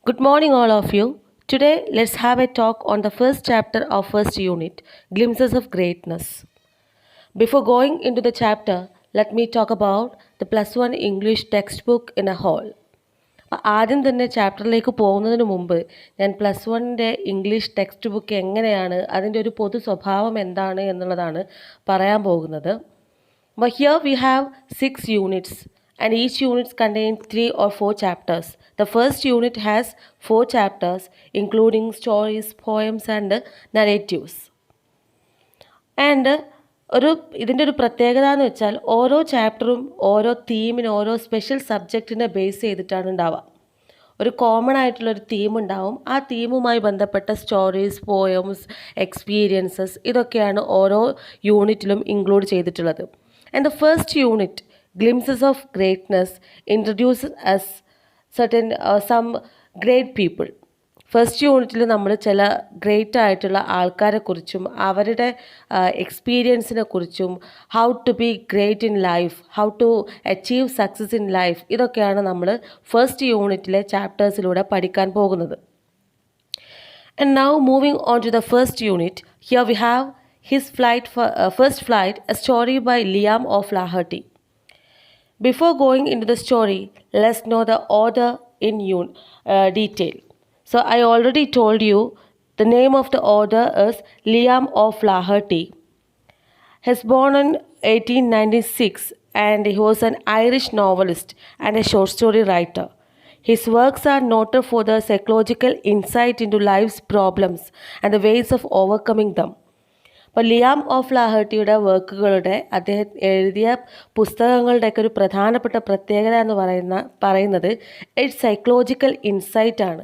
Good morning, all of you. Today, let's have a talk on the first chapter of first unit, Glimpses of Greatness. Before going into the chapter, let me talk about the plus one English textbook in a whole. ആദ്യം തന്നെ ചാപ്റ്ററിലേക്ക് പോകുന്നതിന് മുമ്പ് ഞാൻ plus വണ്ണിൻ്റെ English text book എങ്ങനെയാണ് അതിൻ്റെ ഒരു പൊതു സ്വഭാവം എന്താണ് എന്നുള്ളതാണ് പറയാൻ പോകുന്നത്. But here we have 6 units and each unit contains 3 or 4 chapters. The first unit has 4 chapters including stories, poems and narratives. And ഇതിൻ്റെ ഒരു പ്രത്യേകത എന്ന് വെച്ചാൽ ഓരോ ചാപ്റ്ററും ഓരോ തീമിന് ഓരോ സ്പെഷ്യൽ സബ്ജക്റ്റിനെ ബേസ് ചെയ്തിട്ടാണ് ഉണ്ടാവുക. ഒരു കോമൺ ആയിട്ടുള്ളൊരു തീം ഉണ്ടാവും. ആ തീമുമായി ബന്ധപ്പെട്ട സ്റ്റോറീസ്, പോയംസ്, എക്സ്പീരിയൻസസ് ഇതൊക്കെയാണ് ഓരോ യൂണിറ്റിലും ഇൻക്ലൂഡ് ചെയ്തിട്ടുള്ളത്. And the first unit, Glimpses of Greatness, introduces us some great people. First യൂണിറ്റിൽ നമ്മൾ ചില ഗ്രേറ്റ് ആയിട്ടുള്ള ആൾക്കാരെക്കുറിച്ചും അവരുടെ എക്സ്പീരിയൻസിനെ കുറിച്ചും how to be great in life, how to achieve success in life ഇതൊക്കെയാണ് നമ്മൾ ഫസ്റ്റ് യൂണിറ്റിലെ ചാപ്റ്റേഴ്സിലൂടെ പഠിക്കാൻ പോകുന്നത്. And now moving on to the first unit, here we have his first flight, a story by Liam of Laherty. Before going into the story, let's know the order in detail. So I already told you the name of the author is Liam of Laherty. He was born in 1896 and he was an Irish novelist and a short story writer. His works are noted for the psychological insight into life's problems and the ways of overcoming them. അപ്പോൾ Liam of ലാഹർട്ടിയുടെ വർക്കുകളുടെ അദ്ദേഹം എഴുതിയ പുസ്തകങ്ങളുടെയൊക്കെ ഒരു പ്രധാനപ്പെട്ട പ്രത്യേകത എന്ന് പറയുന്നത് it's psychological insight ആണ്.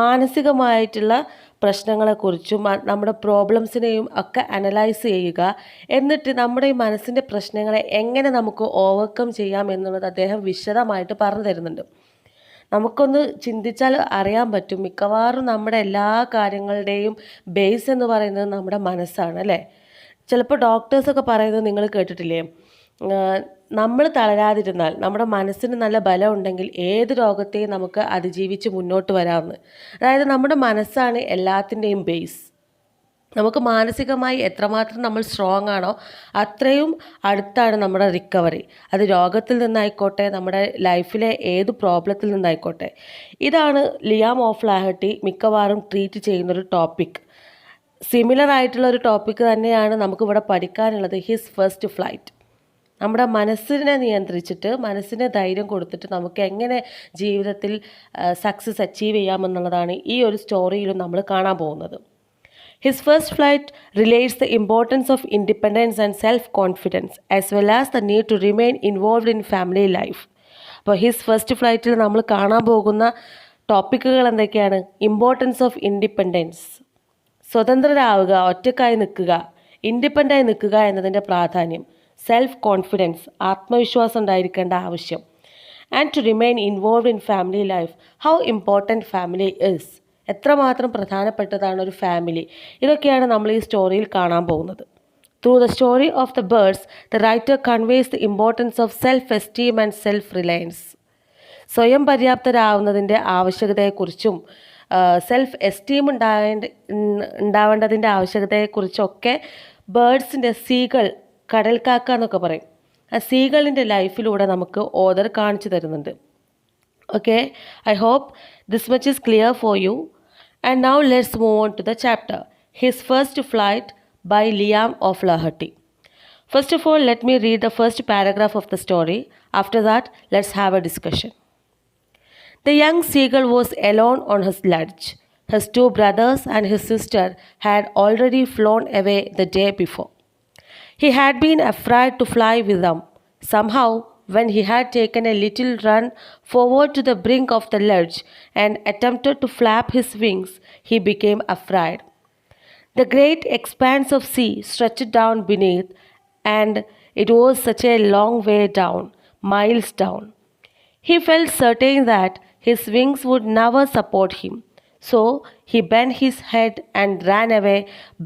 മാനസികമായിട്ടുള്ള പ്രശ്നങ്ങളെക്കുറിച്ചും നമ്മുടെ പ്രോബ്ലംസിനെയും ഒക്കെ അനലൈസ് ചെയ്യുക, എന്നിട്ട് നമ്മുടെ ഈ മനസ്സിൻ്റെ പ്രശ്നങ്ങളെ എങ്ങനെ നമുക്ക് ഓവർകം ചെയ്യാം എന്നുള്ളത് അദ്ദേഹം വിശദമായിട്ട് പറഞ്ഞു തരുന്നുണ്ട്. നമുക്കൊന്ന് ചിന്തിച്ചാൽ അറിയാൻ പറ്റും, മിക്കവാറും നമ്മുടെ എല്ലാ കാര്യങ്ങളുടെയും ബേസ് എന്ന് പറയുന്നത് നമ്മുടെ മനസ്സാണ് അല്ലേ. ചിലപ്പോൾ ഡോക്ടേഴ്സൊക്കെ പറയുന്നത് നിങ്ങൾ കേട്ടിട്ടില്ലേ, നമ്മൾ തളരാതിരുന്നാൽ, നമ്മുടെ മനസ്സിന് നല്ല ബലം ഉണ്ടെങ്കിൽ ഏത് രോഗത്തെയും നമുക്ക് അതിജീവിച്ച് മുന്നോട്ട് വരാമെന്ന്. അതായത് നമ്മുടെ മനസ്സാണ് എല്ലാത്തിൻ്റെയും ബേസ്. നമുക്ക് മാനസികമായി എത്രമാത്രം നമ്മൾ സ്ട്രോങ് ആണോ അത്രയും അടുത്താണ് നമ്മുടെ റിക്കവറി. അത് രോഗത്തിൽ നിന്നായിക്കോട്ടെ, നമ്മുടെ ലൈഫിലെ ഏത് പ്രോബ്ലത്തിൽ നിന്നായിക്കോട്ടെ. ഇതാണ് ലിയാം ഓഫ് ലാഹർട്ടി മിക്കവാറും ട്രീറ്റ് ചെയ്യുന്നൊരു ടോപ്പിക്. സിമിലർ ആയിട്ടുള്ള ഒരു ടോപ്പിക്ക് തന്നെയാണ് നമുക്കിവിടെ പഠിക്കാനുള്ളത്, ഹിസ് ഫസ്റ്റ് ഫ്ലൈറ്റ്. നമ്മുടെ മനസ്സിനെ നിയന്ത്രിച്ചിട്ട്, മനസ്സിന് ധൈര്യം കൊടുത്തിട്ട് നമുക്ക് എങ്ങനെ ജീവിതത്തിൽ സക്സസ് അച്ചീവ് ചെയ്യാമെന്നുള്ളതാണ് ഈ ഒരു സ്റ്റോറിയിലും നമ്മൾ കാണാൻ പോകുന്നത്. His first flight relates the importance of independence and self-confidence as well as the need to remain involved in family life. അപ്പോൾ ഹിസ് ഫസ്റ്റ് ഫ്ലൈറ്റിൽ നമ്മൾ കാണാൻ പോകുന്ന ടോപ്പിക്കുകൾ എന്തൊക്കെയാണ്? ഇമ്പോർട്ടൻസ് ഓഫ് ഇൻഡിപെൻഡൻസ്, സ്വതന്ത്രരാവുക, ഒറ്റക്കായി നിൽക്കുക, ഇൻഡിപെൻഡൻ്റായി നിൽക്കുക എന്നതിൻ്റെ പ്രാധാന്യം, സെൽഫ് കോൺഫിഡൻസ്, ആത്മവിശ്വാസം ഉണ്ടായിരിക്കേണ്ട ആവശ്യം, and to remain involve in family life, how important family is, എത്രമാത്രം പ്രധാനപ്പെട്ടതാണ് ഒരു ഫാമിലി. ഇതൊക്കെയാണ് നമ്മൾ ഈ സ്റ്റോറിയിൽ കാണാൻ പോകുന്നത്. Through the story of the birds, the writer conveys the importance of self esteem and self Reliance. സ്വയം പര്യാപ്തരാകുന്നതിൻ്റെ ആവശ്യകതയെക്കുറിച്ചും സെൽഫ് എസ്റ്റീം ഉണ്ടാവേണ്ടതിൻ്റെ ആവശ്യകതയെക്കുറിച്ചൊക്കെ ബേർഡ്സിൻ്റെ, സീകൾ, കടൽക്കാക്ക എന്നൊക്കെ പറയും, ആ സീകളിൻ്റെ ലൈഫിലൂടെ നമുക്ക് ഓതർ കാണിച്ചു തരുന്നുണ്ട്. Okay, I hope this much is clear for you. And now let's move on to the chapter, His First Flight by Liam of Laherty. First of all, let me read the first paragraph of the story. After that, let's have a discussion. The young seagull was alone on his ledge. His 2 brothers and his sister had already flown away the day before. He had been afraid to fly with them. Somehow, when he had taken a little run forward to the brink of the ledge and attempted to flap his wings, he became afraid. The great expanse of sea stretched down beneath, and it was such a long way down, miles down. He felt certain that his wings would never support him. So he bent his head and ran away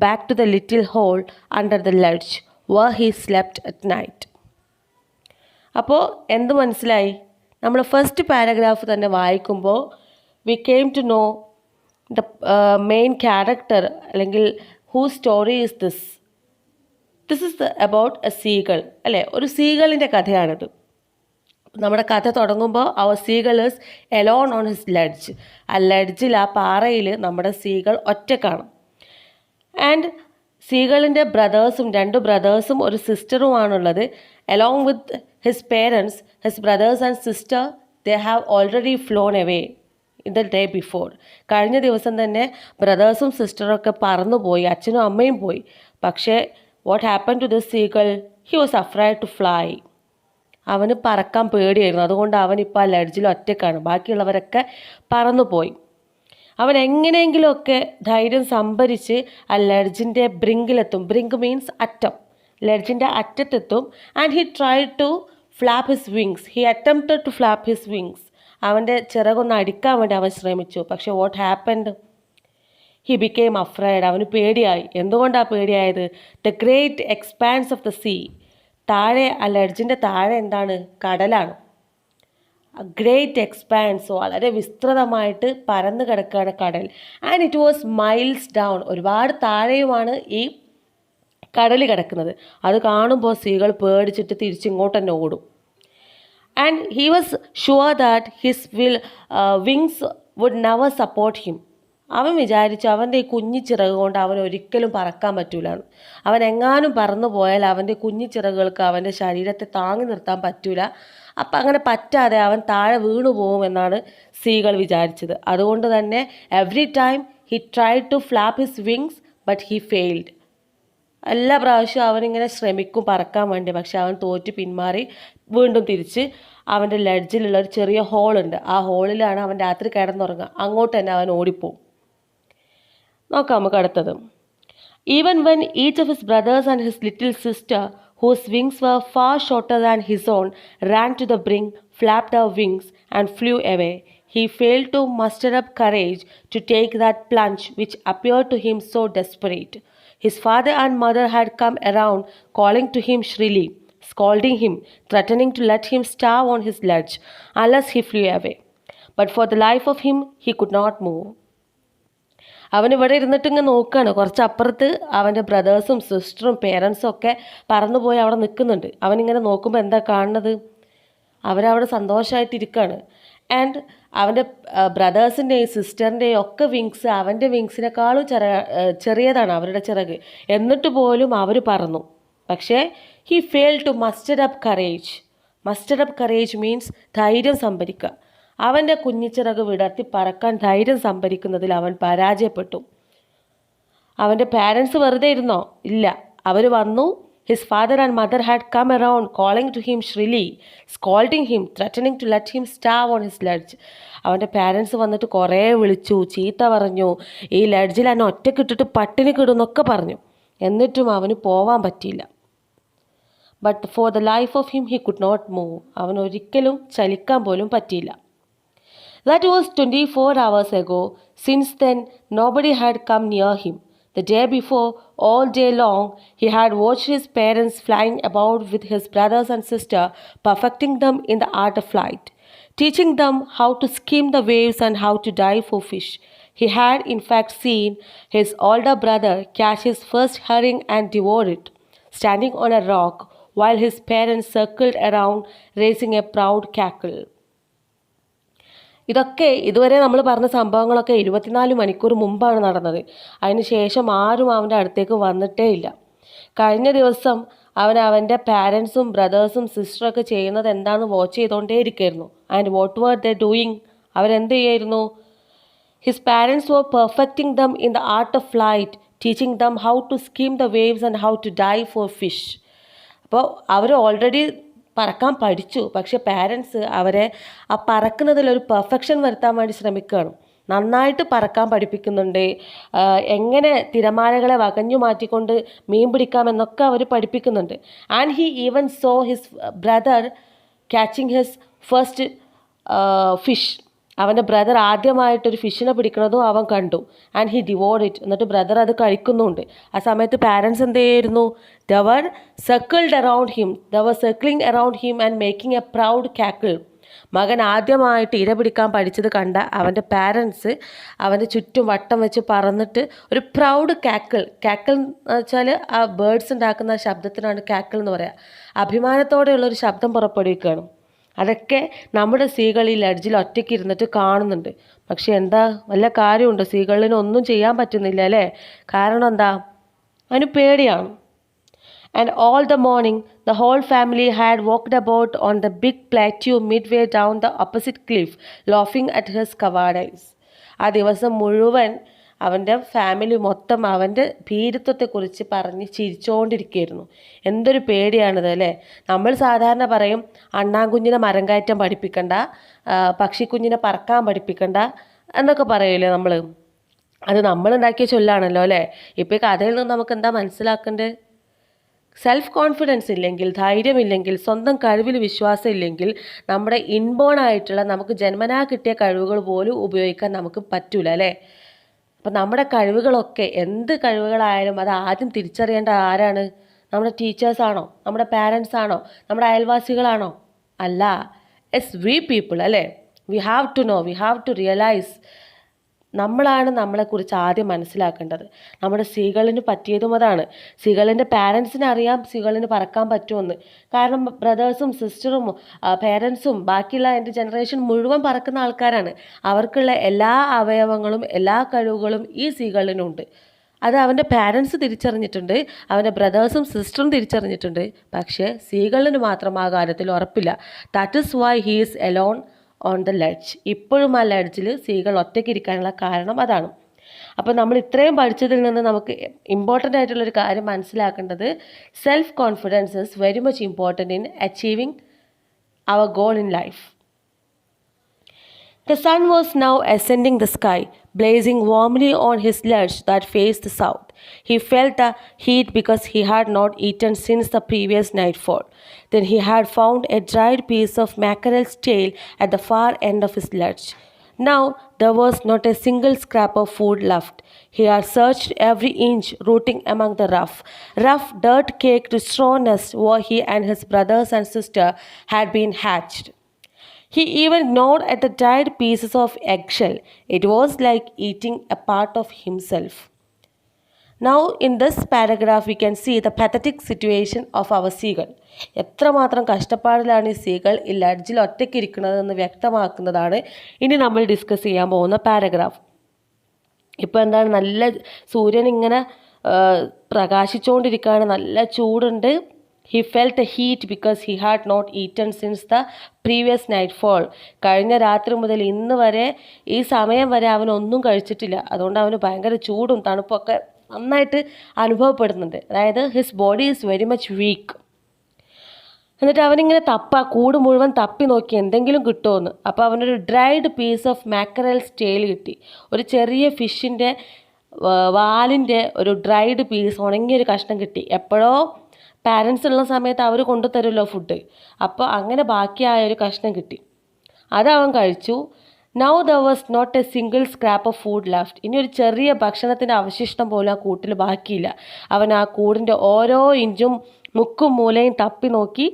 back to the little hole under the ledge where he slept at night. അപ്പോൾ എന്ത് മനസ്സിലായി? നമ്മൾ first paragraph തന്നെ വായിക്കുമ്പോൾ we came to know the main character അല്ലെങ്കിൽ whose story is this. This is about a seagull അല്ലേ, ഒരു സീഗളിൻ്റെ കഥയാണിത്. നമ്മുടെ കഥ തുടങ്ങുമ്പോൾ അവർ seagull is alone on his ledge. ആ ലെഡ്ജിൽ, ആ പാറയിൽ നമ്മുടെ സീഗൾ ഒറ്റക്കാണ്. ആൻഡ് സീഗളിൻ്റെ രണ്ട് ബ്രദേഴ്സും ഒരു സിസ്റ്ററുമാണുള്ളത്. Along with his parents, his brothers and sister, they have already flown away in the day before. കഴിഞ്ഞ ദിവസം തന്നെ ബ്രദേഴ്സും സിസ്റ്ററൊക്കെ പറന്നുപോയി, അച്ഛനും അമ്മയും പോയി. പക്ഷേ what happen to this seagull? He was afraid to fly. അവന് പറക്കാൻ പേടിയായിരുന്നു. അതുകൊണ്ട് അവനിപ്പോൾ ആ ലെഡ്ജിൽ ഒറ്റക്കാണ്. ബാക്കിയുള്ളവരൊക്കെ പറന്നുപോയി. അവൻ എങ്ങനെയെങ്കിലുമൊക്കെ ധൈര്യം സംഭരിച്ച് ആ ലെഡ്ജിൻ്റെ ബ്രിങ്കിലെത്തും. ബ്രിങ്ക് മീൻസ് അറ്റം. ലെഡ്ജിൻ്റെ അറ്റത്തെത്തും. And he try to flap his wings. He attempted to flap his wings. അവൻ്റെ ചിറകൊന്ന് അടിക്കാൻ വേണ്ടി അവൻ ശ്രമിച്ചു. പക്ഷേ what happened? He became afraid. അവന് പേടിയായി. എന്തുകൊണ്ടാണ് പേടിയായത്? The great expanse of the sea. താഴെ, ആ ലെഡ്ജിൻ്റെ താഴെ എന്താണ്? കടലാണ്. ഗ്രേറ്റ് എക്സ്പാൻസ്, വളരെ വിസ്തൃതമായിട്ട് പരന്നു കിടക്കുകയാണ് കടൽ. And it was miles down. ഒരുപാട് താഴെയുമാണ് ഈ കടൽ കിടക്കുന്നത്. അത് കാണുമ്പോൾ സീകൾ പേടിച്ചിട്ട് തിരിച്ചിങ്ങോട്ട് തന്നെ ഓടും. And he was sure that his wings would never support him. അവൻ വിചാരിച്ചു അവൻ്റെ ഈ കുഞ്ഞിച്ചിറക് കൊണ്ട് അവൻ ഒരിക്കലും പറക്കാൻ പറ്റൂലെന്ന്. അവൻ എങ്ങാനും പറന്നു പോയാൽ അവൻ്റെ കുഞ്ഞിച്ചിറകുകൾക്ക് അവൻ്റെ ശരീരത്തെ താങ്ങി നിർത്താൻ പറ്റൂല. അപ്പം അങ്ങനെ പറ്റാതെ അവൻ താഴെ വീണു പോകുമെന്നാണ് സീകൾ വിചാരിച്ചത്. അതുകൊണ്ട് തന്നെ every time he try to flap his wings but he failed. എല്ലാ പ്രാവശ്യവും അവനിങ്ങനെ ശ്രമിക്കും പറക്കാൻ വേണ്ടി. പക്ഷെ അവൻ തോറ്റ് പിന്മാറി വീണ്ടും തിരിച്ച് അവൻ്റെ ലെഡ്ജിലുള്ള ഒരു ചെറിയ ഹോളുണ്ട്. ആ ഹോളിലാണ് അവൻ രാത്രി കിടന്നുറങ്ങുക. അങ്ങോട്ട് തന്നെ അവൻ ഓടിപ്പോവും. നോക്കാം നമുക്ക് അടുത്തത്. Even when each of his brothers and his little sister, whose wings were far shorter than his own, ran to the brink, flapped their wings, and flew away, he failed to muster up courage to take that plunge which appeared to him so desperate. His father and mother had come around, calling to him shrilly, scolding him, threatening to let him starve on his ledge unless he flew away. But for the life of him, he could not move. അവനിവിടെ ഇരുന്നിട്ട് ഇങ്ങനെ നോക്കുകയാണ്. കുറച്ചപ്പുറത്ത് അവൻ്റെ ബ്രദേഴ്സും സിസ്റ്ററും പേരൻസും ഒക്കെ പറന്നുപോയി അവിടെ നിൽക്കുന്നുണ്ട്. അവനിങ്ങനെ നോക്കുമ്പോൾ എന്താ കാണുന്നത്? അവരവിടെ സന്തോഷമായിട്ടിരിക്കുകയാണ്. ആൻഡ് അവൻ്റെ ബ്രദേഴ്സിൻ്റെയും സിസ്റ്ററിൻ്റെയും ഒക്കെ വിങ്സ് അവൻ്റെ വിങ്സിനേക്കാളും ചെറിയതാണ് അവരുടെ ചിറക്. എന്നിട്ട് പോലും അവർ പറന്നു. പക്ഷേ he fail to muster up courage. Muster up courage means ധൈര്യം സംഭരിക്കുക. അവൻ്റെ കുഞ്ഞിച്ചിറക് വിടർത്തി പറക്കാൻ ധൈര്യം സംഭരിക്കുന്നതിൽ അവൻ പരാജയപ്പെട്ടു. അവൻ്റെ പാരൻസ് വെറുതെ ഇരുന്നോ? ഇല്ല, അവർ വന്നു. His father and mother had come around, calling to him shrilly, scolding him, threatening to let him starve on his ledge. അവൻ്റെ പാരൻസ് വന്നിട്ട് കുറേ വിളിച്ചു, ചീത്ത പറഞ്ഞു, ഈ ലെഡ്ജിൽ എന്നെ ഒറ്റക്കിട്ടിട്ട് പട്ടിണി കിടുന്നൊക്കെ പറഞ്ഞു. എന്നിട്ടും അവന് പോവാൻ പറ്റിയില്ല. But for the life of him he could not move. അവനൊരിക്കലും ചലിക്കാൻ പോലും പറ്റിയില്ല. That was 24 hours ago. Since then, nobody had come near him. The day before, all day long, he had watched his parents flying about with his brothers and sister, perfecting them in the art of flight, teaching them how to skim the waves and how to dive for fish. He had, in fact, seen his older brother catch his first herring and devour it, standing on a rock, while his parents circled around, raising a proud cackle. ഇതൊക്കെ ഇതുവരെ നമ്മൾ പറഞ്ഞ സംഭവങ്ങളൊക്കെ 24 മണിക്കൂർ മുമ്പാണ് നടന്നത്. അതിന് ശേഷം ആരും അവൻ്റെ അടുത്തേക്ക് വന്നിട്ടേ ഇല്ല. കഴിഞ്ഞ ദിവസം അവൻ്റെ പാരൻസും ബ്രദേഴ്സും സിസ്റ്ററൊക്കെ ചെയ്യുന്നത് എന്താണെന്ന് വാച്ച് ചെയ്തുകൊണ്ടേ ഇരിക്കുകയായിരുന്നു. And what were they doing? അവരെന്ത് ചെയ്യായിരുന്നു? His parents were perfecting them in the art of flight, teaching them how to skim the waves and how to dive for fish. അപ്പോൾ അവർ ഓൾറെഡി പറക്കാൻ പഠിച്ചു. പക്ഷെ പാരൻസ് അവരെ ആ പറക്കുന്നതിലൊരു പെർഫെക്ഷൻ വരുത്താൻ വേണ്ടി ശ്രമിക്കുകയാണ്. നന്നായിട്ട് പറക്കാൻ പഠിപ്പിക്കുന്നുണ്ട്. എങ്ങനെ തിരമാലകളെ വകഞ്ഞു മാറ്റിക്കൊണ്ട് മീൻ പിടിക്കാമെന്നൊക്കെ അവർ പഠിപ്പിക്കുന്നുണ്ട്. And he even saw his brother catching his first fish. അവൻ്റെ ബ്രദർ ആദ്യമായിട്ടൊരു ഫിഷിനെ പിടിക്കുന്നതും അവൻ കണ്ടു. And he devoured it. എന്നിട്ട് ബ്രദർ അത് കഴിക്കുന്നുണ്ട്. ആ സമയത്ത് പാരൻസ് എന്ത് ചെയ്യായിരുന്നു? They were circled around him, they were circling around him and making a proud cackle. മകൻ ആദ്യമായിട്ട് ഇര പിടിക്കാൻ പഠിച്ചത് കണ്ട അവൻ്റെ പാരൻസ് അവൻ്റെ ചുറ്റും വട്ടം വെച്ച് പറന്നിട്ട് ഒരു പ്രൗഡ് കാക്കിൾ എന്ന് വെച്ചാൽ ആ ബേർഡ്സ് ഉണ്ടാക്കുന്ന ശബ്ദത്തിനാണ് കാക്കിൾ എന്ന് പറയുക. അഭിമാനത്തോടെയുള്ളൊരു ശബ്ദം പുറപ്പെടുവിക്കുകയാണ്. അതൊക്കെ നമ്മുടെ സീകൾ ഈ ലഡ്ജിൽ ഒറ്റയ്ക്ക് ഇരുന്നിട്ട് കാണുന്നുണ്ട്. പക്ഷെ എന്താ, വല്ല കാര്യമുണ്ടോ? സീകളിന് ഒന്നും ചെയ്യാൻ പറ്റുന്നില്ല അല്ലേ? കാരണം എന്താ, അവന് പേടിയാണ്. And all the morning, the whole family had walked about on the big plateau midway down the opposite cliff, laughing at his cowardice. ആ ദിവസം മുഴുവൻ അവൻ്റെ ഫാമിലി മൊത്തം അവൻ്റെ ഭീരുത്വത്തെക്കുറിച്ച് പറഞ്ഞ് ചിരിച്ചുകൊണ്ടിരിക്കുകയായിരുന്നു. എന്തൊരു പേടിയാണിത് അല്ലേ? നമ്മൾ സാധാരണ പറയും അണ്ണാൻകുഞ്ഞിനെ മരം കയറ്റം പഠിപ്പിക്കണ്ട, പക്ഷിക്കുഞ്ഞിനെ പറക്കാൻ പഠിപ്പിക്കണ്ട എന്നൊക്കെ പറയില്ലേ നമ്മൾ. അത് നമ്മളുണ്ടാക്കിയ ചൊല്ലാണല്ലോ അല്ലേ? ഇപ്പോൾ ഈ കഥയിൽ നിന്ന് നമുക്ക് എന്താ മനസ്സിലാക്കേണ്ടത്? സെൽഫ് കോൺഫിഡൻസ് ഇല്ലെങ്കിൽ, ധൈര്യമില്ലെങ്കിൽ, സ്വന്തം കഴിവിൽ വിശ്വാസം ഇല്ലെങ്കിൽ നമ്മുടെ ഇൻബോൺ ആയിട്ടുള്ള നമുക്ക് ജന്മനാ കിട്ടിയ കഴിവുകൾ പോലും ഉപയോഗിക്കാൻ നമുക്ക് പറ്റൂല അല്ലേ? അപ്പം നമ്മുടെ കഴിവുകളൊക്കെ, എന്ത് കഴിവുകളായാലും അത് ആദ്യം തിരിച്ചറിയേണ്ട ആരാണ്? നമ്മുടെ ടീച്ചേഴ്സാണോ? നമ്മുടെ പാരൻസ് ആണോ? നമ്മുടെ അയൽവാസികളാണോ? അല്ല, ഇറ്റ്സ് വി പീപ്പിൾ അല്ലേ? We have to know, we have to realise. നമ്മളാണ് നമ്മളെക്കുറിച്ച് ആദ്യം മനസ്സിലാക്കേണ്ടത്. നമ്മുടെ സീകളിന് പറ്റിയതും അതാണ്. സീകളിൻ്റെ പാരൻസിന് അറിയാം സീകളിന് പറക്കാൻ പറ്റുമെന്ന്. കാരണം ബ്രദേഴ്സും സിസ്റ്ററും പേരൻസും ബാക്കിയുള്ള എൻ്റെ ജനറേഷൻ മുഴുവൻ പറക്കുന്ന ആൾക്കാരാണ്. അവർക്കുള്ള എല്ലാ അവയവങ്ങളും എല്ലാ കഴിവുകളും ഈ സീകളിനുണ്ട്. അത് അവൻ്റെ പാരൻസ് തിരിച്ചറിഞ്ഞിട്ടുണ്ട്, അവൻ്റെ ബ്രദേഴ്സും സിസ്റ്ററും തിരിച്ചറിഞ്ഞിട്ടുണ്ട്. പക്ഷേ സീകളിന് മാത്രം ആ കാര്യത്തിൽ ഉറപ്പില്ല. That is why he is alone on the ledge. ഇപ്പോഴും ആ ലഡ്ജിൽ സീകൾ ഒറ്റയ്ക്ക് ഇരിക്കാനുള്ള കാരണം അതാണ്. അപ്പോൾ നമ്മൾ ഇത്രയും പഠിച്ചതിൽ നിന്ന് നമുക്ക് ഇമ്പോർട്ടൻ്റ് ആയിട്ടുള്ളൊരു കാര്യം മനസ്സിലാക്കേണ്ടത്, self confidence is very much important in achieving our goal in life. The sun was now ascending the sky, blazing warmly on his ledge that faced the south. He felt the heat because he had not eaten since the previous nightfall. Then he had found a dried piece of mackerel's tail at the far end of his ledge. Now there was not a single scrap of food left. He had searched every inch, rooting among the rough dirt-caked straw nest where he and his brothers and sister had been hatched. He even gnawed at the dried pieces of eggshell. It was like eating a part of himself. Now in this paragraph we can see the pathetic situation of our seagull. എത്രമാത്രം കഷ്ടപ്പാടിലാണ് ഈ സീകൾ ഈ ലഡ്ജിൽ ഒറ്റയ്ക്ക് ഇരിക്കുന്നതെന്ന് വ്യക്തമാക്കുന്നതാണ് ഇനി നമ്മൾ discuss ചെയ്യാൻ പോകുന്ന paragraph. ഇപ്പോൾ എന്താണ്, നല്ല സൂര്യൻ ഇങ്ങനെ പ്രകാശിച്ചുകൊണ്ടിരിക്കുകയാണ്, നല്ല ചൂടുണ്ട്. He felt the heat because he had not eaten since the previous nightfall. കഴിഞ്ഞ രാത്രി മുതൽ ഇന്ന് വരെ, ഈ സമയം വരെ അവനൊന്നും കഴിച്ചിട്ടില്ല. അതുകൊണ്ട് അവന് ഭയങ്കര ചൂടും തണുപ്പൊക്കെ നന്നായിട്ട് അനുഭവപ്പെടുന്നുണ്ട്. അതായത് his body is very much weak. എന്നിട്ട് അവനിങ്ങനെ കൂട് മുഴുവൻ തപ്പി നോക്കി എന്തെങ്കിലും കിട്ടുമെന്ന്. അപ്പോൾ അവനൊരു ഡ്രൈഡ് പീസ് ഓഫ് മാക്കറൽസ് ടെയിൽ കിട്ടി. ഒരു ചെറിയ ഫിഷിൻ്റെ വാലിൻ്റെ ഒരു ഡ്രൈഡ് പീസ്, ഉണങ്ങിയൊരു കഷ്ണം കിട്ടി. എപ്പോഴോ പാരൻസ് ഉള്ള സമയത്ത് അവർ കൊണ്ടുതരുമല്ലോ ഫുഡ്. അപ്പോൾ അങ്ങനെ ബാക്കിയായൊരു കഷ്ണം കിട്ടി, അതവൻ കഴിച്ചു. Now there was not a single scrap of food left. ഇനി ഒരു ചെറിയ ഭക്ഷണത്തിൻ്റെ അവശിഷ്ടം പോലും ആ കൂട്ടിൽ ബാക്കിയില്ല. അവൻ ആ കൂടിൻ്റെ ഓരോ ഇഞ്ചും മുക്കും മൂലയും തപ്പി നോക്കി,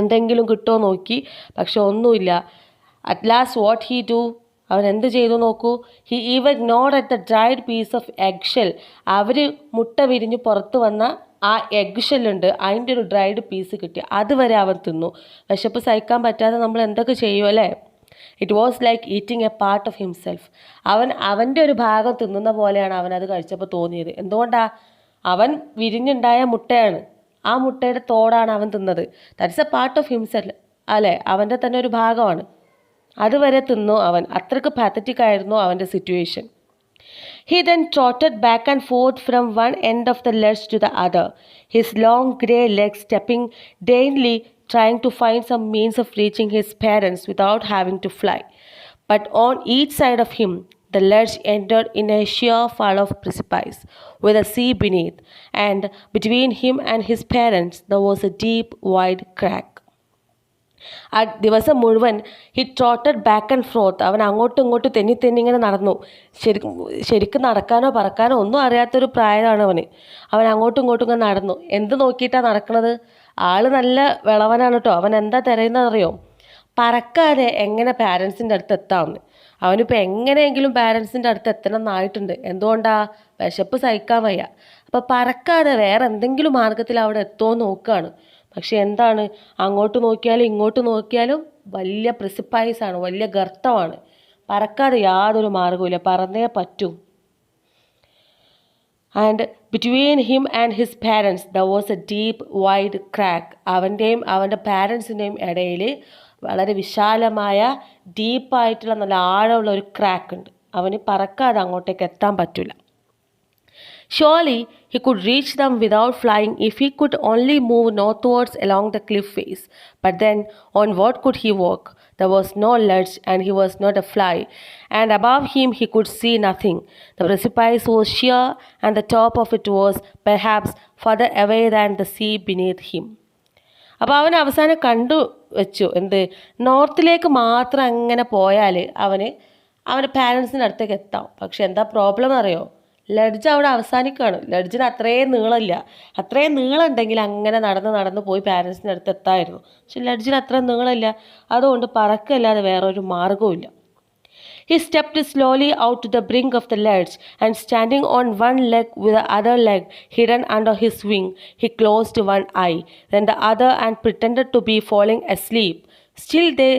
എന്തെങ്കിലും കിട്ടുമോ നോക്കി, പക്ഷെ ഒന്നുമില്ല. At last what he do, അവൻ എന്ത് ചെയ്തു നോക്കൂ. He even not at the dried piece of egg shell. അവർ മുട്ട വിരിഞ്ഞ് പുറത്ത് വന്ന ആ എഗ് ഷെല്ലുണ്ട്, അതിൻ്റെ ഒരു ഡ്രൈഡ് പീസ് കിട്ടി. അതുവരെ അവൻ തിന്നു. വിശപ്പ് സഹിക്കാൻ പറ്റാതെ നമ്മൾ എന്തൊക്കെ ചെയ്യും അല്ലേ? It was like eating A part of himself. അവൻ്റെ ഒരു ഭാഗം തിന്നുന്ന പോലെയാണ് അവനത് കഴിച്ചപ്പോൾ തോന്നിയത്. എന്തുകൊണ്ടാണ്? അവൻ വിരിഞ്ഞുണ്ടായ മുട്ടയാണ്, ആ മുട്ടയുടെ തോടാണ് അവൻ തിന്നത്. That's A part of himself അല്ലേ? അവൻ്റെ തന്നെ ഒരു ഭാഗമാണ്. അതുവരെ തിന്നു അവൻ. അത്രയ്ക്ക് പാത്തറ്റിക് ആയിരുന്നു അവൻ്റെ situation. He then trotted back and forth from one end of the ledge to the other, his long grey legs stepping daintily, trying to find some means of reaching his parents without having to fly. But on each side of him, the ledge ended in a sheer fall of precipice, with a sea beneath, and between him and his parents there was a deep, wide crack. ആ ദിവസം മുഴുവൻ he trotted back and fourth. അവൻ അങ്ങോട്ടും ഇങ്ങോട്ടും തെന്നി ഇങ്ങനെ നടന്നു. ശരിക്കും നടക്കാനോ പറക്കാനോ ഒന്നും അറിയാത്തൊരു പ്രായമാണ് അവന്. അവൻ അങ്ങോട്ടും ഇങ്ങോട്ടും ഇങ്ങനെ നടന്നു. എന്ത് നോക്കിയിട്ടാണ് നടക്കുന്നത്? ആൾ നല്ല വിളവനാണ് കേട്ടോ. അവൻ എന്താ തിരയുന്നതെന്നറിയോ? പറക്കാതെ എങ്ങനെ പാരൻസിൻ്റെ അടുത്ത് എത്താമെന്ന്. അവനിപ്പോൾ എങ്ങനെയെങ്കിലും പാരൻസിൻ്റെ അടുത്ത് എത്തണം എന്നായിട്ടുണ്ട്. എന്തുകൊണ്ടാ? വിശപ്പ് സഹിക്കാൻ വയ്യ. അപ്പോൾ പറക്കാതെ വേറെ എന്തെങ്കിലും മാർഗത്തിൽ അവിടെ എത്തുമോ നോക്കുകയാണ്. പക്ഷെ എന്താണ്, അങ്ങോട്ട് നോക്കിയാലും ഇങ്ങോട്ട് നോക്കിയാലും വലിയ പ്രിസിപ്പൈസാണ്, വലിയ ഗർത്തമാണ്. പറക്കാതെ യാതൊരു മാർഗവുമില്ല, പറന്നേ പറ്റൂ. And between him and his parents there was a deep wide crack. അവൻ്റെയും അവൻ്റെ പാരൻസിൻ്റെയും ഇടയിൽ വളരെ വിശാലമായ ഡീപ്പായിട്ടുള്ള നല്ല ആഴമുള്ള ഒരു ക്രാക്ക് ഉണ്ട്. അവന് പറക്കാതെ അങ്ങോട്ടേക്ക് എത്താൻ പറ്റില്ല. Surely he could reach them without flying if he could only move northwards along the cliff face. But then, on what could he walk? There was no ledge, and he was not a fly, and above him he could see nothing. The precipice was sheer, and the top of it was perhaps farther away than the sea beneath him. അപ്പോൾ അവൻ അവസാനം കണ്ടു വെച്ചു എന്ത്, നോർത്തിലേക്ക് മാത്രം അങ്ങനെ പോയാൽ അവൻ്റെ പാരൻസിൻ്റെ അടുത്തേക്ക് എത്താം. പക്ഷെ എന്താ പ്രോബ്ലം അറിയോ? ലഡ്ജ് അവിടെ അവസാനിക്കുകയാണ്. ലഡ്ജിന് അത്രയും നീളമില്ല. അത്രയും നീളം ഉണ്ടെങ്കിൽ അങ്ങനെ നടന്ന് പോയി പാരൻസിൻ്റെ അടുത്ത് എത്തായിരുന്നു. പക്ഷെ ലഡ്ജിന് അത്രയും നീളമില്ല. അതുകൊണ്ട് പറക്കല്ലാതെ വേറൊരു മാർഗവുമില്ല. He stepped slowly out to the brink of the ledge, and standing on one leg with the other leg hidden under his wing, he closed one eye, then the other, and pretended to be falling asleep. Still they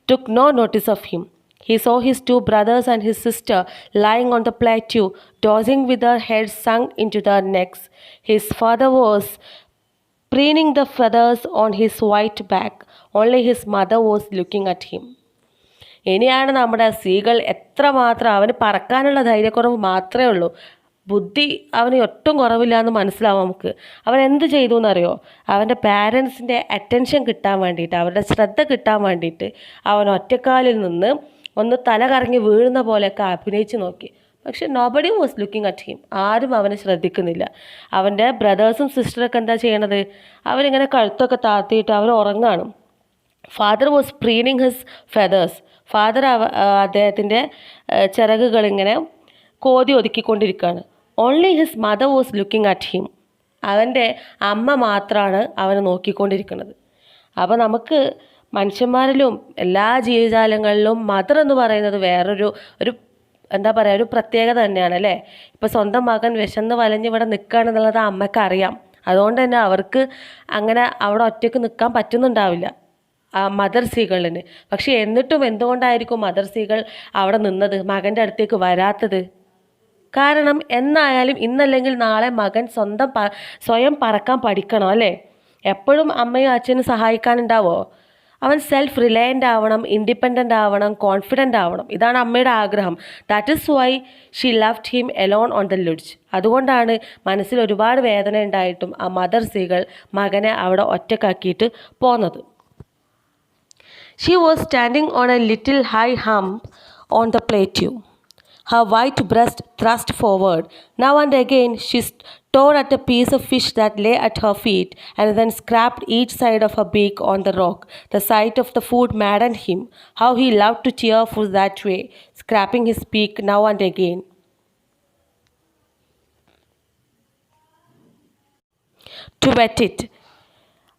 took no notice of him. He saw his two brothers and his sister lying on the plateau, dozing with their heads sunk into their necks. His father was preening the feathers on his white back. Only his mother was looking at him. ഇനിയാണ് നമ്മുടെ സീകൾ എത്രമാത്രം, അവന് പറക്കാനുള്ള ധൈര്യക്കുറവ് മാത്രമേ ഉള്ളൂ, ബുദ്ധി അവന് ഒട്ടും കുറവില്ല എന്ന് മനസ്സിലാവും നമുക്ക്. അവൻ എന്ത് ചെയ്തു എന്നറിയോ? അവൻ്റെ പാരൻസിൻ്റെ അറ്റൻഷൻ കിട്ടാൻ വേണ്ടിയിട്ട്, അവരുടെ ശ്രദ്ധ കിട്ടാൻ വേണ്ടിയിട്ട് അവൻ ഒറ്റക്കാലിൽ നിന്ന് ഒന്ന് തല കറങ്ങി വീഴുന്ന പോലെയൊക്കെ അഭിനയിച്ച് നോക്കി. പക്ഷെ nobody was looking at him. ആരും അവനെ ശ്രദ്ധിക്കുന്നില്ല. അവൻ്റെ ബ്രദേഴ്സും സിസ്റ്ററൊക്കെ എന്താ ചെയ്യണത്? അവരിങ്ങനെ കഴുത്തൊക്കെ താത്തിയിട്ട് അവർ ഉറങ്ങാണ്. Father was preening his feathers. Father അദ്ദേഹത്തിൻ്റെ ചിറകുകളിങ്ങനെ കോതി ഒതുക്കിക്കൊണ്ടിരിക്കുകയാണ്. Only his mother was looking at him. അവൻ്റെ അമ്മ മാത്രമാണ് അവനെ നോക്കിക്കൊണ്ടിരിക്കുന്നത്. അപ്പോൾ നമുക്ക് മനുഷ്യന്മാരിലും എല്ലാ ജീവജാലങ്ങളിലും മദർ എന്ന് പറയുന്നത് വേറൊരു എന്താ പറയുക, ഒരു പ്രത്യേകത തന്നെയാണ് അല്ലേ. ഇപ്പോൾ സ്വന്തം മകൻ വിശന്ന് വലഞ്ഞ് ഇവിടെ നിൽക്കുകയാണെന്നുള്ളത് അമ്മയ്ക്ക് അറിയാം. അതുകൊണ്ട് തന്നെ അവർക്ക് അങ്ങനെ അവിടെ ഒറ്റയ്ക്ക് നിൽക്കാൻ പറ്റുന്നുണ്ടാവില്ല മദർ സീകളിന്. പക്ഷെ എന്നിട്ടും എന്തുകൊണ്ടായിരിക്കും മദർ സീകൾ അവിടെ നിന്നത്, മകൻ്റെ അടുത്തേക്ക് വരാത്തത്? കാരണം എന്നായാലും ഇന്നല്ലെങ്കിൽ നാളെ മകൻ സ്വയം പറക്കാൻ പഠിക്കണം അല്ലേ. എപ്പോഴും അമ്മയും അച്ഛനും സഹായിക്കാനുണ്ടാവോ? അവൻ സെൽഫ് റിലയൻ്റ് ആവണം, ഇൻഡിപെൻഡൻ്റ് ആവണം, കോൺഫിഡൻ്റ് ആവണം. ഇതാണ് അമ്മയുടെ ആഗ്രഹം. That is why she loved him alone on the ledge. അതുകൊണ്ടാണ് മനസ്സിൽ ഒരുപാട് വേദന ഉണ്ടായിട്ടും ആ മദർ സീകൾ മകനെ അവിടെ ഒറ്റക്കാക്കിയിട്ട് പോന്നത്. She was standing on a little high hump on the plateau, her white breast thrust forward. Now and again she tore at a piece of fish that lay at her feet, and then scraped each side of her beak on the rock. The sight of the food maddened him. How he loved to cheer food that way, scraping his beak now and again. To wet it.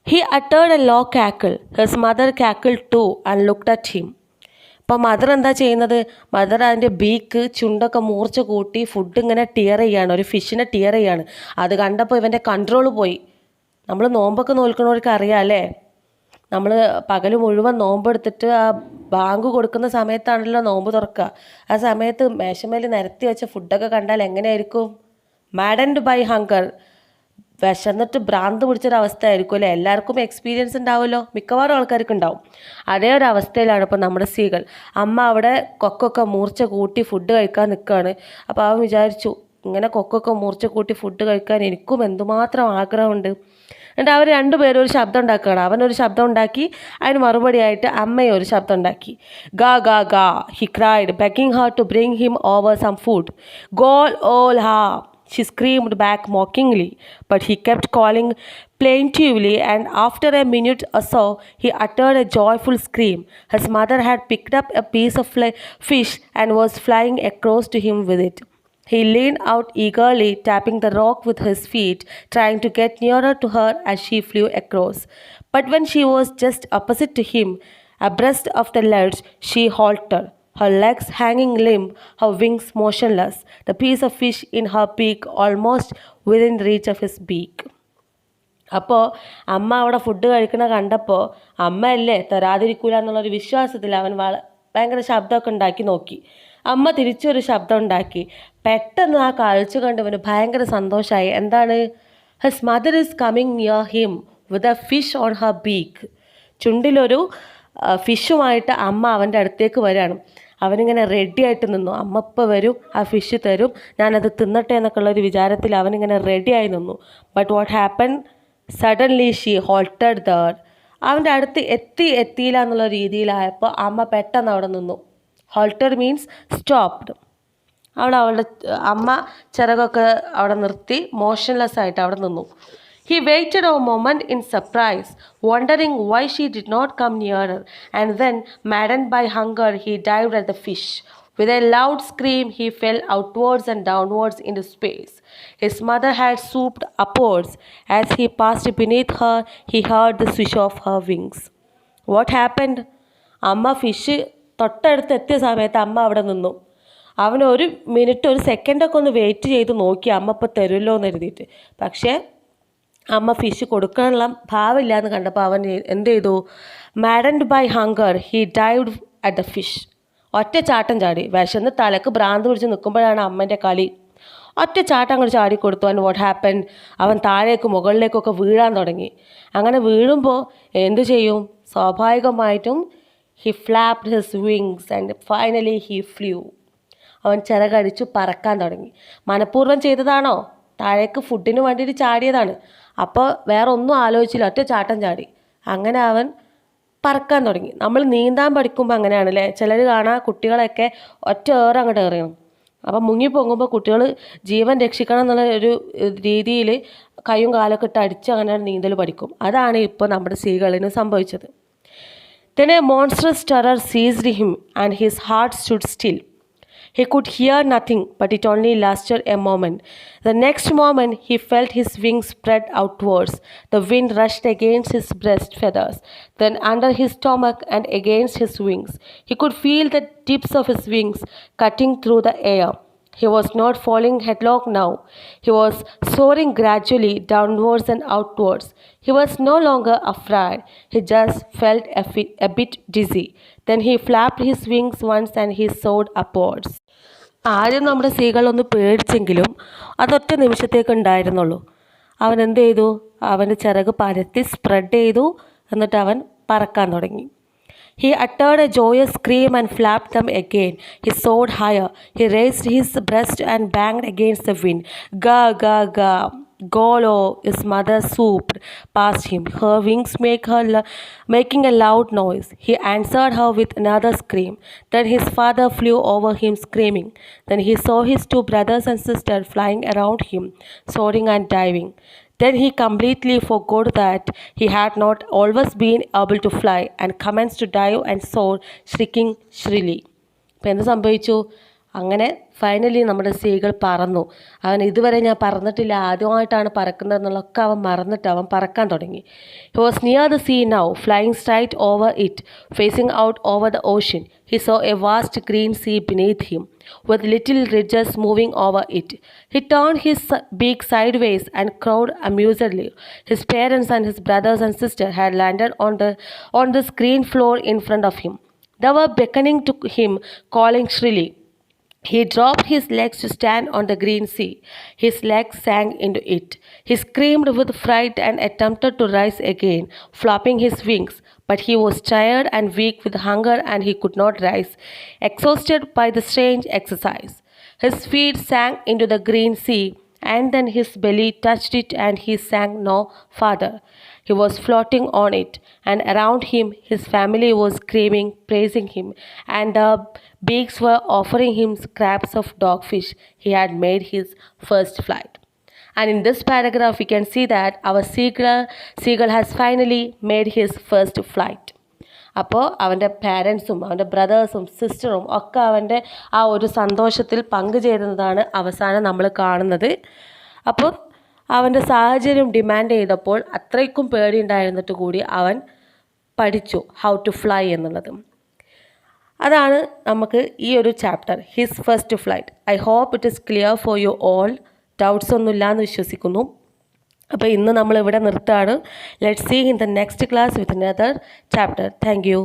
He uttered a low cackle. His mother cackled too and looked at him. അപ്പോൾ mother എന്താ ചെയ്യുന്നത്? Mother അതിൻ്റെ beak ചുണ്ടൊക്കെ മൂർച്ച കൂട്ടി food ഇങ്ങനെ tear ചെയ്യാണ്, ഒരു ഫിഷിനെ tear ചെയ്യാണ്. അത് കണ്ടപ്പോൾ ഇവൻ്റെ കൺട്രോൾ പോയി. നമ്മൾ നോമ്പൊക്കെ നോൽക്കണവർക്ക് അറിയാം അല്ലേ. നമ്മൾ പകൽ മുഴുവൻ നോമ്പെടുത്തിട്ട് ആ ബാങ്ക് കൊടുക്കുന്ന സമയത്താണല്ലോ നോമ്പ് തുറക്കുക. ആ സമയത്ത് മേശമേൽ നിരത്തി വെച്ച ഫുഡൊക്കെ കണ്ടാൽ എങ്ങനെയായിരിക്കും? മാഡൻഡ് ബൈ ഹങ്കർ, വിശന്നിട്ട് ഭ്രാന്ത് പിടിച്ചൊരവസ്ഥ ആയിരിക്കും അല്ലേ. എല്ലാവർക്കും എക്സ്പീരിയൻസ് ഉണ്ടാവുമല്ലോ, മിക്കവാറും ആൾക്കാർക്ക് ഉണ്ടാവും. അതേ ഒരു അവസ്ഥയിലാണ് ഇപ്പോൾ നമ്മുടെ സ്ത്രീകൾ. അമ്മ അവിടെ കൊക്കൊക്കെ മൂർച്ച കൂട്ടി ഫുഡ് കഴിക്കാൻ നിൽക്കുകയാണ്. അപ്പോൾ അവൻ വിചാരിച്ചു, ഇങ്ങനെ കൊക്കൊക്കെ മൂർച്ച കൂട്ടി ഫുഡ് കഴിക്കാൻ എനിക്കും എന്തുമാത്രം ആഗ്രഹമുണ്ട്. എന്നിട്ട് അവർ രണ്ടുപേരും ഒരു ശബ്ദം ഉണ്ടാക്കുകയാണ്. അവനൊരു ശബ്ദം ഉണ്ടാക്കി, അതിന് മറുപടിയായിട്ട് അമ്മയും ഒരു ശബ്ദം ഉണ്ടാക്കി. Ga ga ga he cried, begging her to bring him over some food. Gol ol ha, she screamed back mockingly, but he kept calling plaintively, and after a minute or so he uttered a joyful scream. His mother had picked up a piece of fish and was flying across to him with it. He leaned out eagerly, tapping the rock with his feet, trying to get nearer to her as she flew across. But when she was just opposite to him, Abreast of the ledge, she halted, her legs hanging limp, her wings motionless, the piece of fish in her beak almost within reach of his beak. അപ്പോൾ അമ്മ അവിടെ food കഴിക്കണ കണ്ടപ്പോൾ അമ്മയല്ലേ തരാതിരിക്കൂല എന്നുള്ളൊരു വിശ്വാസത്തിൽ അവൻ ഭയങ്കര ശബ്ദമൊക്കെ ഉണ്ടാക്കി നോക്കി. അമ്മ തിരിച്ചൊരു ശബ്ദം ഉണ്ടാക്കി. പെട്ടെന്ന് ആ കാഴ്ച കണ്ടവന് ഭയങ്കര സന്തോഷമായി. എന്താണ്? His mother is coming near him with a fish on her beak. ചുണ്ടിലൊരു ഫിഷുമായിട്ട് അമ്മ അവൻ്റെ അടുത്തേക്ക് വരികയാണ്. അവനിങ്ങനെ റെഡി ആയിട്ട് നിന്നു. അമ്മ ഇപ്പോൾ വരും, ആ ഫിഷ് തരും, ഞാനത് തിന്നട്ടെ എന്നൊക്കെ ഉള്ളൊരു വിചാരത്തിൽ അവനിങ്ങനെ റെഡിയായി നിന്നു. But what happen? Suddenly she halted there. അവൻ്റെ അടുത്ത് എത്തിയില്ല എന്നുള്ള രീതിയിലായപ്പോൾ അമ്മ പെട്ടെന്ന് അവിടെ നിന്നു. Halted means stopped. അവളുടെ അമ്മ ചിറകൊക്കെ അവിടെ നിർത്തി മോഷൻലെസ് ആയിട്ട് അവിടെ നിന്നു. He waited a moment in surprise, wondering why she did not come nearer, and then, maddened by hunger, he dived at the fish. With a loud scream, he fell outwards and downwards into space. His mother had swooped upwards. As he passed beneath her, he heard the swish of her wings. What happened? അമ്മ fish തൊട്ടടുത്ത് എത്തിയ സമയത്ത് അമ്മ അവിടെ നിന്നു. അവൻ ഒരു minute, ഒരു സെക്കൻഡൊക്കെ ഒന്ന് വെയിറ്റ് ചെയ്ത് നോക്കി, അമ്മ ഇപ്പോൾ തരുമല്ലോ എന്ന് എഴുതിയിട്ട്. പക്ഷേ അമ്മ ഫിഷ് കൊടുക്കാനുള്ള ഭാവമില്ല എന്ന് കണ്ടപ്പോൾ അവൻ എന്ത് ചെയ്തു? Maddened by hunger he dived at the fish. ഒറ്റ ചാട്ടം ചാടി. വിശന്ന് തലക്ക് ഭ്രാന്ത് പിടിച്ച് നിൽക്കുമ്പോഴാണ് അമ്മൻ്റെ കളി. ഒറ്റ ചാട്ടം അങ്ങോട്ട് ചാടിക്കൊടുത്തു. And what happen? അവൻ താഴേക്ക് മുകളിലേക്കൊക്കെ വീഴാൻ തുടങ്ങി. അങ്ങനെ വീഴുമ്പോൾ എന്തു ചെയ്യും? സ്വാഭാവികമായിട്ടും he flapped his wings and finally he flew. അവൻ ചിറകടിച്ചു പറക്കാൻ തുടങ്ങി. മനഃപൂർവ്വം ചെയ്തതാണോ? താഴേക്ക് ഫുഡിന് വേണ്ടിയിട്ട് ചാടിയതാണ്. അപ്പോൾ വേറെ ഒന്നും ആലോചിച്ചില്ല, ഒറ്റ ചാട്ടം ചാടി. അങ്ങനെ അവൻ പറക്കാൻ തുടങ്ങി. നമ്മൾ നീന്താൻ പഠിക്കുമ്പോൾ അങ്ങനെയാണല്ലേ, ചിലർ കാണാം കുട്ടികളൊക്കെ ഒറ്റ അങ്ങോട്ട് എറിയണം. അപ്പം മുങ്ങിപ്പൊങ്ങുമ്പോൾ കുട്ടികൾ ജീവൻ രക്ഷിക്കണം എന്നുള്ള ഒരു രീതിയിൽ കൈയും കാലൊക്കെ ഇട്ട് അടിച്ച് അങ്ങനെ നീന്തൽ പഠിക്കും. അതാണ് ഇപ്പോൾ നമ്മുടെ സീകളിന് സംഭവിച്ചത്. Then a monstrous terror seized him and his heart stood still. He could hear nothing, but it only lasted a moment. The next moment, he felt his wings spread outwards. The wind rushed against his breast feathers, then under his stomach and against his wings. He could feel the tips of his wings cutting through the air. He was not falling headlong now. He was soaring gradually downwards and outwards. He was no longer afraid. He just felt a bit dizzy. Then he flapped his wings once and he soared upwards. ആദ്യം നമ്മുടെ സീകളൊന്ന് പേടിച്ചെങ്കിലും അതൊറ്റ നിമിഷത്തേക്ക് ഉണ്ടായിരുന്നുള്ളൂ. അവൻ എന്ത് ചെയ്തു? അവൻ്റെ ചിറക് പരത്തി spread ചെയ്തു. എന്നിട്ട് അവൻ പറക്കാൻ തുടങ്ങി. He uttered a joyous scream and flapped them again. He soared higher. He raised his breast and banged against the wind. Ga, ga, ga. Golo, his mother swooped past him, her wings making a loud noise. He answered her with another scream. Then his father flew over him screaming. Then he saw his two brothers and sisters flying around him, soaring and diving. Then he completely forgot that he had not always been able to fly and commenced to dive and soar, shrieking shrilly. അപ്പോൾ എന്ത് സംഭവിച്ചു? അങ്ങനെ finally നമ്മുടെ സീകൾ പറന്നു. അവൻ ഇതുവരെ ഞാൻ പറന്നിട്ടില്ല, ആദ്യമായിട്ടാണ് പറക്കുന്നത് എന്നുള്ളതൊക്കെ അവൻ മറന്നിട്ട് അവൻ പറക്കാൻ തുടങ്ങി. He was near the sea now, flying straight over it, facing out over the ocean. He saw a vast green sea beneath him, with little ridges moving over it. He turned his beak sideways and crowed amusedly. His parents and his brothers and sisters had landed on this green floor in front of him. They were beckoning to him, calling shrilly. He dropped his legs to stand on the green sea. His legs sank into it. He screamed with fright and attempted to rise again, flapping his wings. But he was tired and weak with hunger and he could not rise, exhausted by the strange exercise. His feet sank into the green sea, and then his belly touched it and he sank no farther. He was floating on it, and around him his family was screaming, praising him, and the beaks were offering him scraps of dogfish. He had made his first flight. And in this paragraph we can see that our seagull has finally made his first flight. അപ്പോൾ അവൻ്റെ പാരൻസും അവൻ്റെ ബ്രദേഴ്സും സിസ്റ്ററും ഒക്കെ അവൻ്റെ ആ ഒരു സന്തോഷത്തിൽ പങ്കുചേരുന്നതാണ് അവസാനം നമ്മൾ കാണുന്നത്. അപ്പോൾ അവൻ്റെ സാഹചര്യം ഡിമാൻഡ് ചെയ്തപ്പോൾ അത്രയ്ക്കും പേടിയുണ്ടായിരുന്നിട്ട് കൂടി അവൻ പഠിച്ചു ഹൗ ടു ഫ്ലൈ എന്നുള്ളത്. അതാണ് നമുക്ക് ഈ ഒരു chapter, his first flight. I hope it is clear for you all. Doubts ഒന്നുമില്ല എന്ന് വിശ്വസിക്കുന്നു. അപ്പോൾ ഇന്ന് നമ്മൾ ഇവിടെ നിർത്തുകയാണ്. Let's see in the next class with another chapter. Thank U.